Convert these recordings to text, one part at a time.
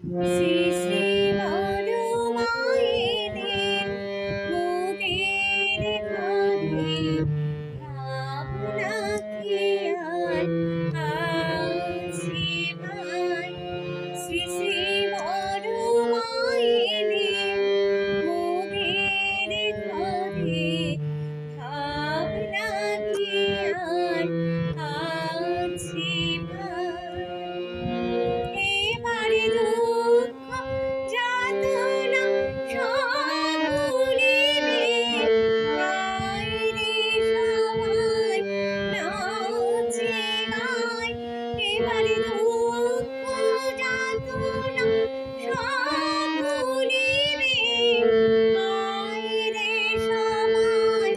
শ্রী শ্রী বড় মায়েদের মোদের ঘরে ভাবনা কি আর আছে ভাই। শ্রী শ্রী বড় মায়েদের মোদের ঘরে ভাবনা কি আর আছে ভাই। এবারে দুঃখ যাতনা সব ভুলিবে, আইরে সবাই নাচে গায়। এবারে দুঃখ যাতনা সব ভুলিবে, আইরে সবাই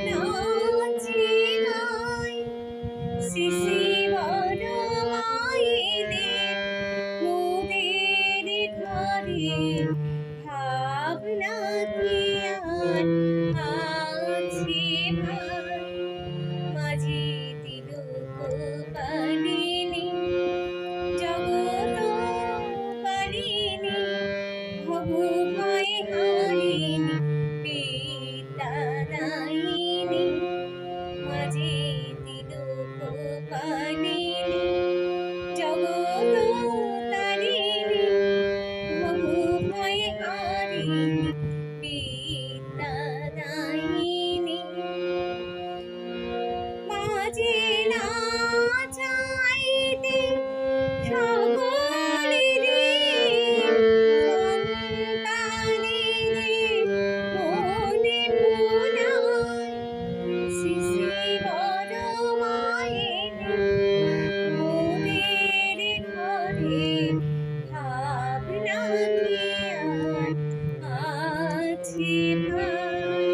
নাচে গায়। শ্রী শ্রী বড় মায়েদের মোদের ঘরে ভাবনা কি আর আছে ভাই। মাঝি তিলক পালিনী জগৎ পালিনী ভব ভয় হারিণী বিদ্যাদায়িনী। মাঝি তিলক পালিনী জগৎ তারিণী ভব ভয় হারিণী বিদ্যাদায়িনী। মাঝে না চাইতে সকলেরই সন্তানেরই মনে ভোলায়। শ্রী শ্রী বড় মায়েদের মোদের ঘরে ভাবনা কি আর আছে ভাই।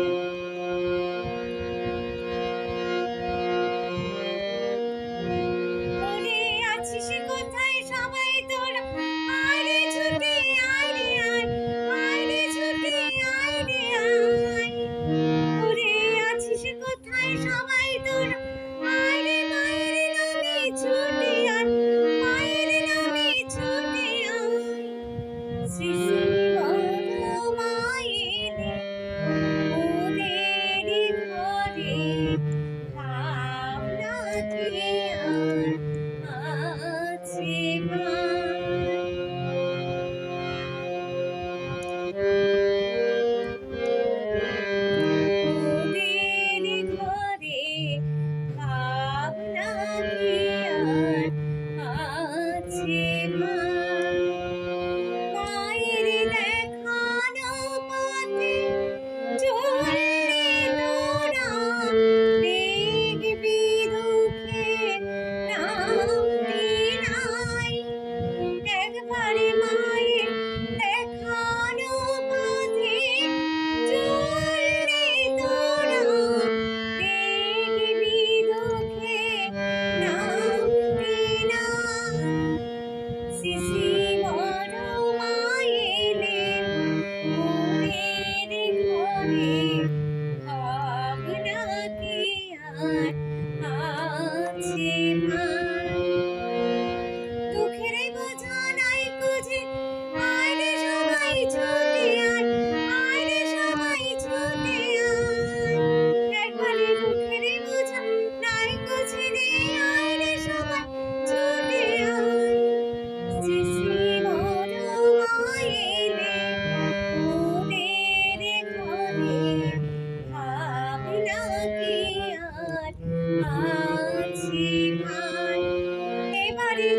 ওরে আছিস কোথায় সবাই তোরা, আয় রে ছুটে আয় রে আয়, আয় রে ছুটে আয় রে আয়। ওরে আছিস কোথায় সবাই তোরা, আয় রে মায়ের নামে ছুটে আয়, মায়ের নামে ছুটে আয়। শ্রী শ্রী বড় মায়েদের মোদের ঘরে ভাবনা কি আর আছে ভাই। মোদের ঘরে ভাবনা কি আর আছে ভাই। মায়ের দেখানো পথে চললে তোরা দেখবি দুঃখে নামটি নাই। একবারে মায়ের দেখানো পথে চললে তোরা দেখবি দুঃখে নামটি নাই। শ্রী শ্রী বড় মায়েদের মোদের ঘরে ভাবনা কি আর আছে ভাই। দুঃখের বোঝা নাই কুঝে, আয় রে সবাই ছুটে আয়, আয় রে সবাই ছুটে আয়। একবারে দুঃখের বোঝা নাই কুঝে রে, আয় রে সবাই ছুটে আয়। শ্রী শ্রী বড় মায়েদের মোদের ঘরে ভাবনা কি আর আছে ভাই। এবারে